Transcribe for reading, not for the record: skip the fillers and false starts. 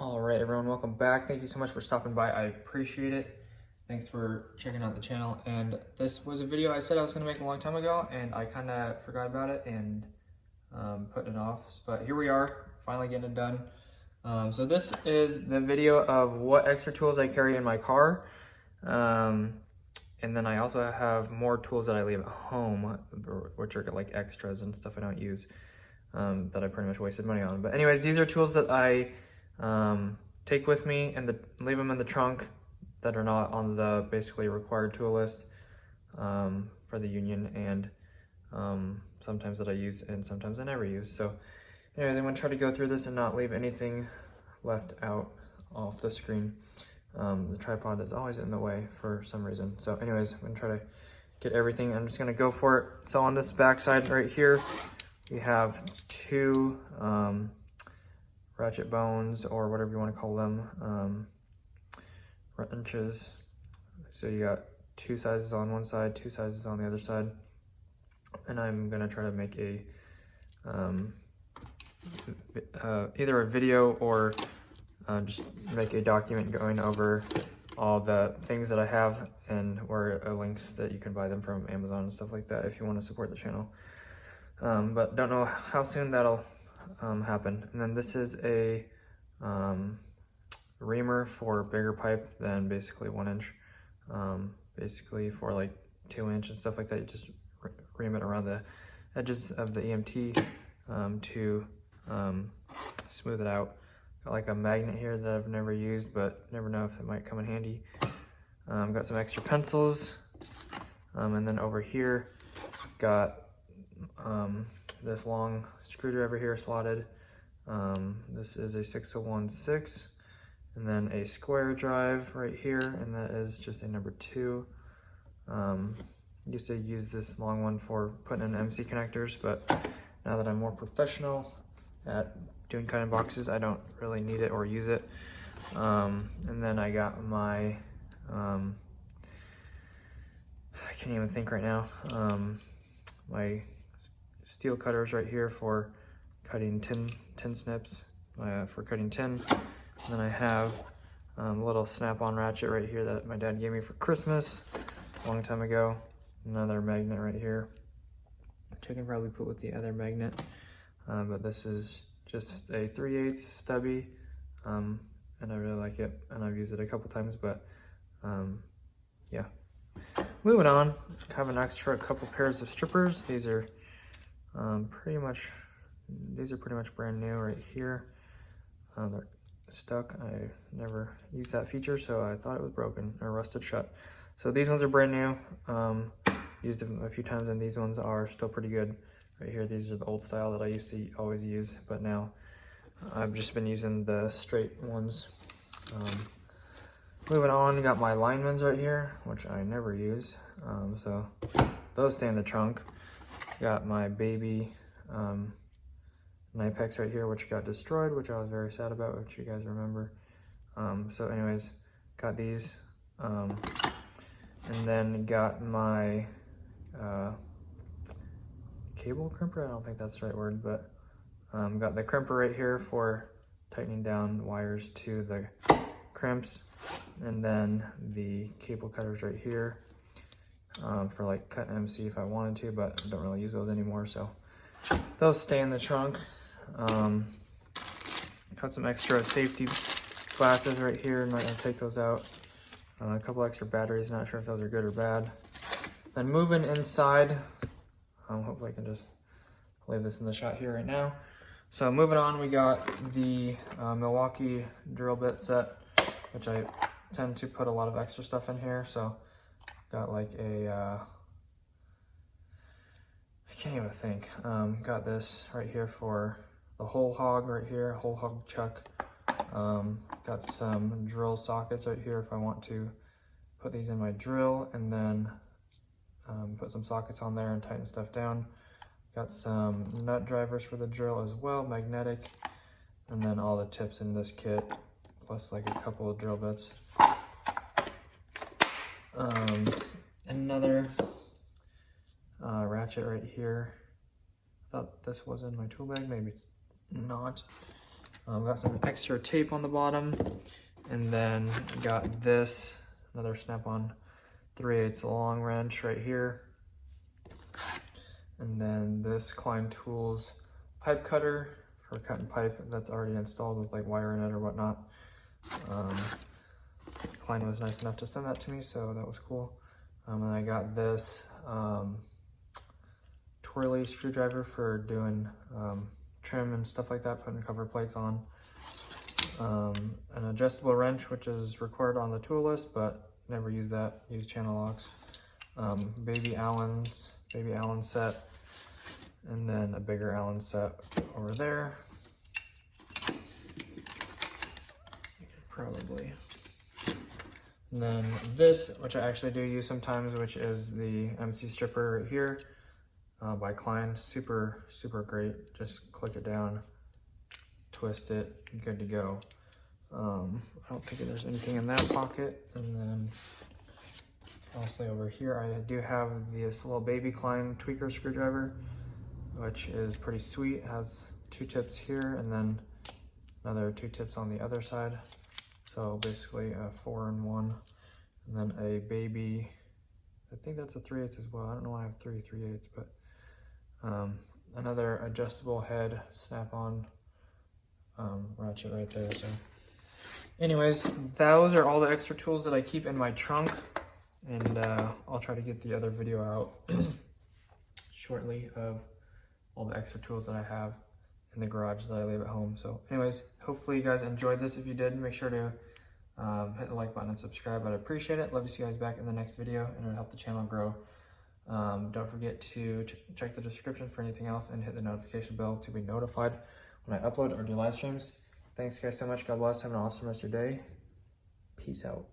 All right, everyone, welcome back. Thank you so much for stopping by. I appreciate it. Thanks for checking out the channel. And this was a video I said I was going to make a long time ago, and I kind of forgot about it and putting it off. But here we are, finally getting it done. So this is the video of what extra tools I carry in my car. And then I also have more tools that I leave at home, which are like extras and stuff I don't use, that I pretty much wasted money on. But anyways, these are tools that I take with me and leave them in the trunk that are not on the basically required tool list for the union, and sometimes that I use and sometimes I never use. So anyways, I'm going to try to go through this and not leave anything left out off the screen. The tripod is always in the way for some reason. So anyways, I'm going to try to get everything. I'm just going to go for it. So on this back side right here, we have two ratchet bones, or whatever you want to call them, wrenches. So you got two sizes on one side, two sizes on the other side. And I'm going to try to make a either a video or just make a document going over all the things that I have and where links that you can buy them from Amazon and stuff like that if you want to support the channel. But don't know how soon that'll happen. And then this is a reamer for bigger pipe than basically 1 inch. Basically for like 2 inch and stuff like that, you just ream it around the edges of the EMT to smooth it out. Got like a magnet here that I've never used, but never know if it might come in handy. Got some extra pencils, and then over here got this long screwdriver here slotted. This is a 6016, and then a square drive right here, and that is just a number 2. Used to use this long one for putting in MC connectors, but now that I'm more professional at doing cutting boxes, I don't really need it or use it. And then I got my I can't even think right now, my steel cutters right here for cutting tin snips, for cutting tin. And then I have a little snap-on ratchet right here that my dad gave me for Christmas a long time ago. Another magnet right here, which I can probably put with the other magnet, but this is just a 3/8 stubby, and I really like it, and I've used it a couple times. But yeah, moving on, I have an extra couple pairs of strippers. These are pretty much brand new right here. They're stuck. I never used that feature, so I thought it was broken or rusted shut. So these ones are brand new. Used them a few times, and these ones are still pretty good. Right here, these are the old style that I used to always use, but now I've just been using the straight ones. Moving on, got my linemen's right here, which I never use. So those stay in the trunk. Got my baby Nipex right here, which got destroyed, which I was very sad about, which you guys remember. So anyways, got these. And then got my cable crimper. I don't think that's the right word, but got the crimper right here for tightening down wires to the crimps, and then the cable cutters right here for like cutting MC if I wanted to, but I don't really use those anymore, so those stay in the trunk. Got some extra safety glasses right here. I'm not gonna take those out. A couple extra batteries, not sure if those are good or bad. Then moving inside, hopefully I can just leave this in the shot here right now. So moving on, we got the Milwaukee Drill Bit Set, which I tend to put a lot of extra stuff in here. So got like a, I can't even think. Got this right here for the whole hog right here, whole hog chuck. Got some drill sockets right here if I want to put these in my drill, and then put some sockets on there and tighten stuff down. Got some nut drivers for the drill as well, magnetic, and then all the tips in this kit, plus like a couple of drill bits. Another ratchet right here. I thought this was in my tool bag, maybe it's not. Got some extra tape on the bottom, and then got this, another snap-on 3/8 long wrench right here. And then this Klein Tools pipe cutter for cutting pipe that's already installed with like wire in it or whatnot. Klein was nice enough to send that to me, so that was cool. And I got this twirly screwdriver for doing trim and stuff like that, putting cover plates on. An adjustable wrench, which is required on the tool list, but never use that, use channel locks. Baby Allen set, and then a bigger Allen set over there. Probably. And then this, which I actually do use sometimes, which is the MC stripper right here by Klein. Super, super great. Just click it down, twist it, good to go. I don't think there's anything in that pocket. And then lastly over here, I do have this little baby Klein tweaker screwdriver, which is pretty sweet. It has 2 tips here and then another 2 tips on the other side. So basically a 4-in-1, and then a baby, I think that's a 3/8 as well. I don't know why I have 3 3/8, but another adjustable head snap-on ratchet right there. So anyways, those are all the extra tools that I keep in my trunk, and I'll try to get the other video out shortly of all the extra tools that I have in the garage that I leave at home. So anyways, hopefully you guys enjoyed this. If you did, make sure to hit the like button and subscribe. I'd appreciate it. Love to see you guys back in the next video, and it'll help the channel grow. Don't forget to check the description for anything else, and hit the notification bell to be notified when I upload or do live streams. Thanks guys so much. God bless. Have an awesome rest of your day. Peace out.